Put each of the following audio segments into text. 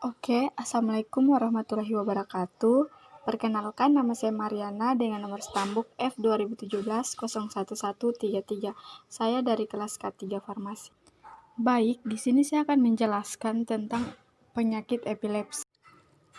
Oke, Assalamualaikum warahmatullahi wabarakatuh. Perkenalkan, nama saya Mariana dengan nomor stambuk F2017-01133. Saya dari kelas K3 Farmasi. Baik, di sini saya akan menjelaskan tentang penyakit epilepsi.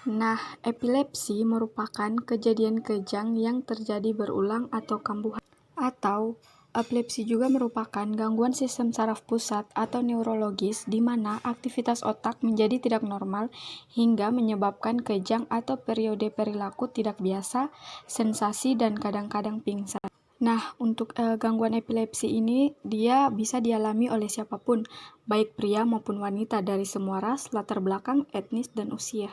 Nah, epilepsi merupakan kejadian kejang yang terjadi berulang atau kambuhan. Atau epilepsi juga merupakan gangguan sistem saraf pusat atau neurologis di mana aktivitas otak menjadi tidak normal hingga menyebabkan kejang atau periode perilaku tidak biasa, sensasi, dan kadang-kadang pingsan. Nah, untuk gangguan epilepsi ini dia bisa dialami oleh siapapun, baik pria maupun wanita dari semua ras, latar belakang, etnis, dan usia.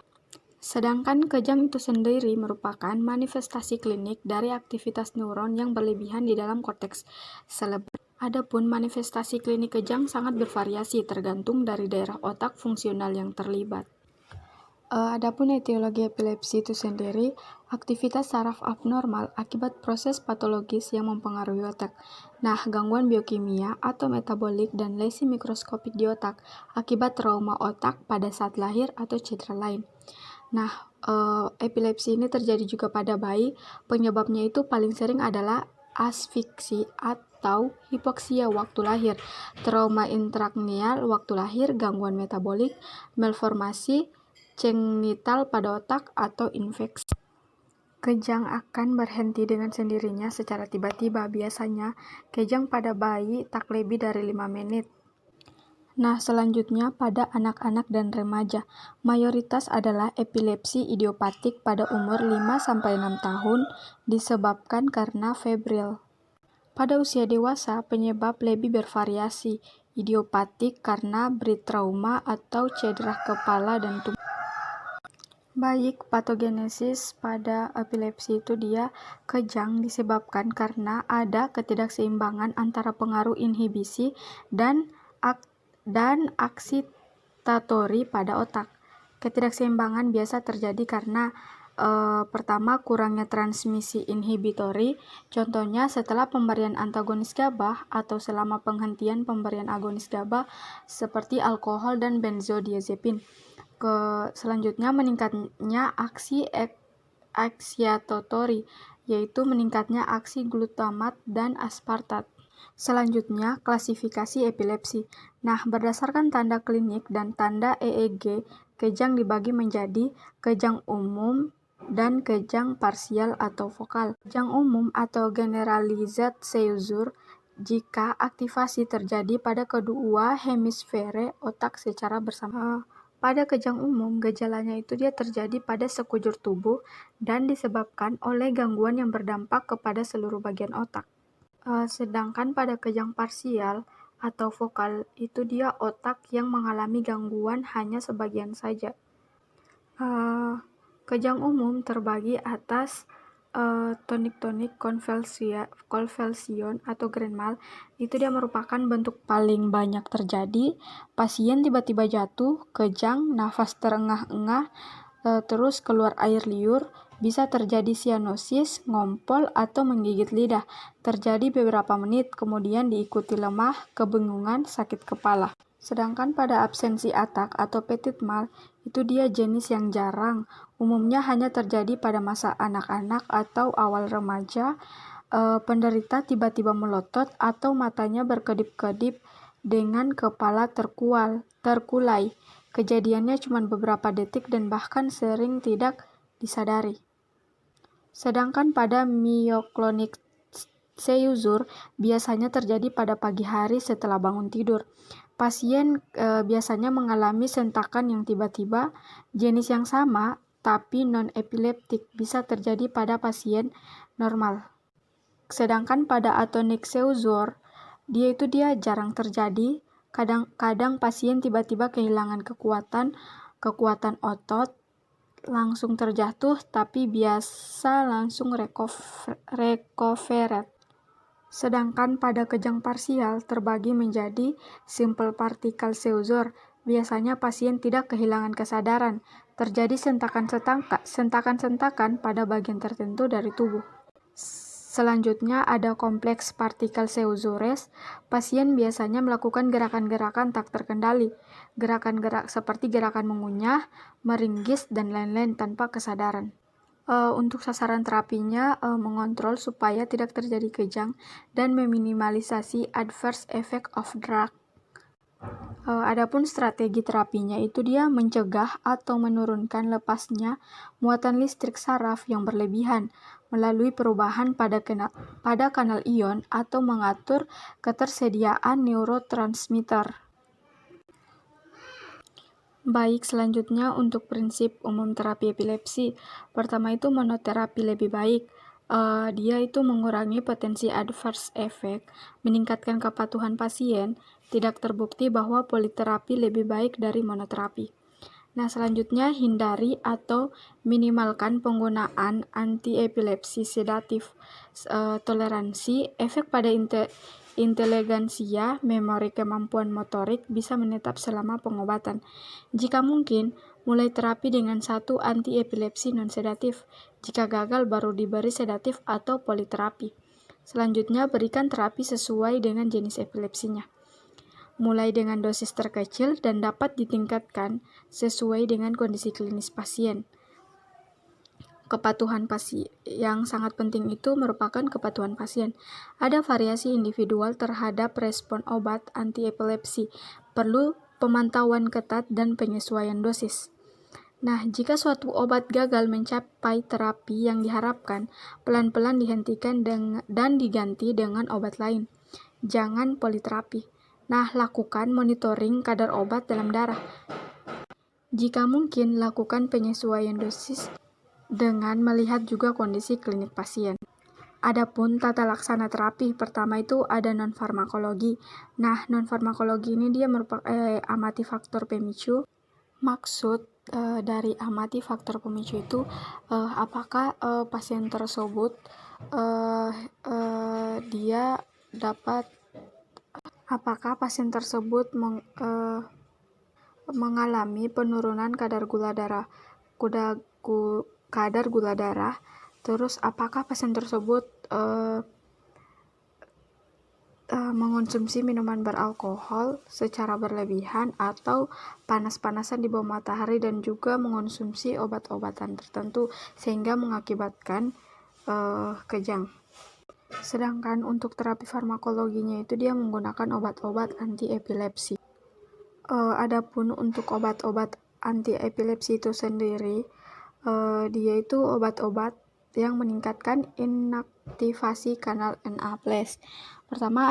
Sedangkan kejang itu sendiri merupakan manifestasi klinik dari aktivitas neuron yang berlebihan di dalam korteks cerebral. Adapun manifestasi klinik kejang sangat bervariasi tergantung dari daerah otak fungsional yang terlibat. Adapun etiologi epilepsi itu sendiri, aktivitas saraf abnormal akibat proses patologis yang mempengaruhi otak. Nah, gangguan biokimia atau metabolik dan lesi mikroskopik di otak akibat trauma otak pada saat lahir atau cedera lain. Nah, epilepsi ini terjadi juga pada bayi. Penyebabnya itu paling sering adalah asfiksi atau hipoksia waktu lahir, trauma intracranial waktu lahir, gangguan metabolik, malformasi congenital pada otak, atau infeksi. Kejang akan berhenti dengan sendirinya secara tiba-tiba. Biasanya, kejang pada bayi tak lebih dari 5 menit. Nah, selanjutnya pada anak-anak dan remaja, mayoritas adalah epilepsi idiopatik pada umur 5-6 tahun disebabkan karena febril. Pada usia dewasa, penyebab lebih bervariasi, idiopatik karena brain trauma atau cedera kepala dan tubuh. Baik, patogenesis pada epilepsi itu dia kejang disebabkan karena ada ketidakseimbangan antara pengaruh inhibisi dan aksitatori pada otak. Ketidakseimbangan biasa terjadi karena pertama, kurangnya transmisi inhibitori, contohnya setelah pemberian antagonis GABA atau selama penghentian pemberian agonis GABA seperti alkohol dan benzodiazepin. Selanjutnya, meningkatnya aksi eksitatori, yaitu meningkatnya aksi glutamat dan aspartat. Selanjutnya, klasifikasi epilepsi. Nah, berdasarkan tanda klinik dan tanda EEG, kejang dibagi menjadi kejang umum dan kejang parsial atau vokal. Kejang umum atau generalized seizure jika aktivasi terjadi pada kedua hemisfere otak secara bersama. Pada kejang umum, gejalanya itu dia terjadi pada sekujur tubuh dan disebabkan oleh gangguan yang berdampak kepada seluruh bagian otak. Sedangkan pada kejang parsial atau vokal itu dia otak yang mengalami gangguan hanya sebagian saja. Kejang umum terbagi atas tonic-tonic convulsion atau grand mal. Itu dia merupakan bentuk paling banyak terjadi. Pasien tiba-tiba jatuh, kejang, nafas terengah-engah, terus keluar air liur, bisa terjadi sianosis, ngompol, atau menggigit lidah. Terjadi beberapa menit, kemudian diikuti lemah, kebingungan, sakit kepala. Sedangkan pada absensi atak atau petit mal, itu dia jenis yang jarang. Umumnya hanya terjadi pada masa anak-anak atau awal remaja. Penderita tiba-tiba melotot atau matanya berkedip-kedip dengan kepala terkulai. Kejadiannya cuma beberapa detik dan bahkan sering tidak disadari. Sedangkan pada myoclonic seizure biasanya terjadi pada pagi hari setelah bangun tidur. Pasien biasanya mengalami sentakan yang tiba-tiba, jenis yang sama tapi non-epileptik, bisa terjadi pada pasien normal. Sedangkan pada atonic seizure, dia jarang terjadi. Kadang pasien tiba-tiba kehilangan kekuatan otot, langsung terjatuh, tapi biasa langsung recovered. Sedangkan pada kejang parsial terbagi menjadi simple particle seizure. Biasanya pasien tidak kehilangan kesadaran, terjadi sentakan-sentakan pada bagian tertentu dari tubuh. Selanjutnya ada kompleks partikel seizures. Pasien biasanya melakukan gerakan-gerakan tak terkendali, gerakan-gerak seperti gerakan mengunyah, meringkis, dan lain-lain tanpa kesadaran. Untuk sasaran terapinya mengontrol supaya tidak terjadi kejang dan meminimalisasi adverse effect of drug. Adapun strategi terapinya itu dia mencegah atau menurunkan lepasnya muatan listrik saraf yang berlebihan melalui perubahan pada kanal ion atau mengatur ketersediaan neurotransmitter. Baik, selanjutnya untuk prinsip umum terapi epilepsi. Pertama itu monoterapi lebih baik. Dia itu mengurangi potensi adverse effect, meningkatkan kepatuhan pasien. Tidak terbukti bahwa politerapi lebih baik dari monoterapi. Nah, selanjutnya hindari atau minimalkan penggunaan anti-epilepsi sedatif. Toleransi, efek pada inteligensia, memori, kemampuan motorik bisa menetap selama pengobatan. Jika mungkin, mulai terapi dengan satu anti-epilepsi non-sedatif. Jika gagal, baru diberi sedatif atau politerapi. Selanjutnya, berikan terapi sesuai dengan jenis epilepsinya. Mulai dengan dosis terkecil dan dapat ditingkatkan sesuai dengan kondisi klinis pasien. Kepatuhan pasien yang sangat penting itu merupakan kepatuhan pasien. Ada variasi individual terhadap respon obat anti-epilepsi. Perlu pemantauan ketat dan penyesuaian dosis. Nah, jika suatu obat gagal mencapai terapi yang diharapkan, pelan-pelan dihentikan dan diganti dengan obat lain. Jangan politerapi. Nah, lakukan monitoring kadar obat dalam darah. Jika mungkin, lakukan penyesuaian dosis dengan melihat juga kondisi klinik pasien. Adapun tata laksana terapi, pertama itu ada non-farmakologi. Nah, non-farmakologi ini dia merupakan amati faktor pemicu. Maksud dari amati faktor pemicu itu apakah pasien tersebut dia dapat apakah pasien tersebut mengalami penurunan kadar gula darah, terus apakah pasien tersebut mengonsumsi minuman beralkohol secara berlebihan atau panas-panasan di bawah matahari dan juga mengonsumsi obat-obatan tertentu sehingga mengakibatkan kejang. Sedangkan untuk terapi farmakologinya itu dia menggunakan obat-obat anti-epilepsi. Adapun untuk obat-obat anti-epilepsi itu sendiri, dia itu obat-obat yang meningkatkan inaktivasi kanal Na+. Pertama,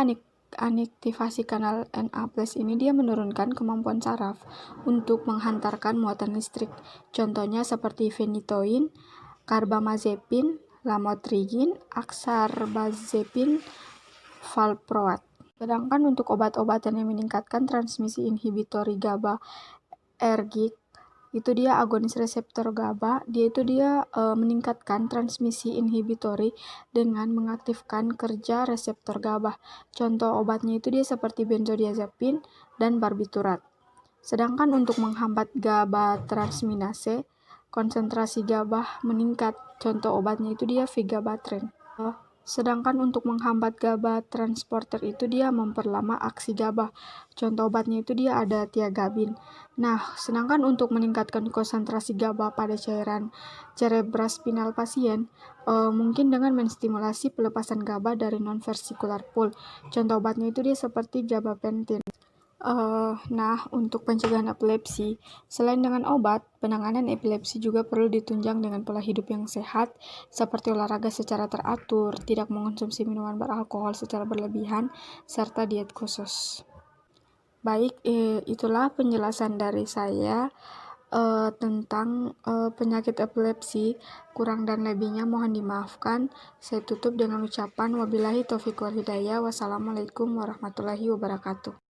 inaktivasi kanal Na+ ini dia menurunkan kemampuan saraf untuk menghantarkan muatan listrik. Contohnya seperti phenytoin, carbamazepin, lamotrigin, oxcarbazepin, valproat. Sedangkan untuk obat-obatan yang meningkatkan transmisi inhibitori GABA-ergik, itu dia agonis reseptor GABA, dia meningkatkan transmisi inhibitori dengan mengaktifkan kerja reseptor GABA. Contoh obatnya itu dia seperti benzodiazepin dan barbiturat. Sedangkan untuk menghambat GABA transminase, konsentrasi GABA meningkat. Contoh obatnya itu dia vigabatrin. Sedangkan untuk menghambat GABA transporter itu dia memperlama aksi GABA. Contoh obatnya itu dia ada tiagabin. Nah, sedangkan untuk meningkatkan konsentrasi GABA pada cairan cerebrospinal pasien, mungkin dengan menstimulasi pelepasan GABA dari non-vesicular pool. Contoh obatnya itu dia seperti gabapentin. Nah, untuk pencegahan epilepsi, selain dengan obat, penanganan epilepsi juga perlu ditunjang dengan pola hidup yang sehat, seperti olahraga secara teratur, tidak mengonsumsi minuman beralkohol secara berlebihan, serta diet khusus. Baik, itulah penjelasan dari saya tentang penyakit epilepsi. Kurang dan lebihnya mohon dimaafkan. Saya tutup dengan ucapan wabillahi taufiq wal hidayah. Wassalamualaikum warahmatullahi wabarakatuh.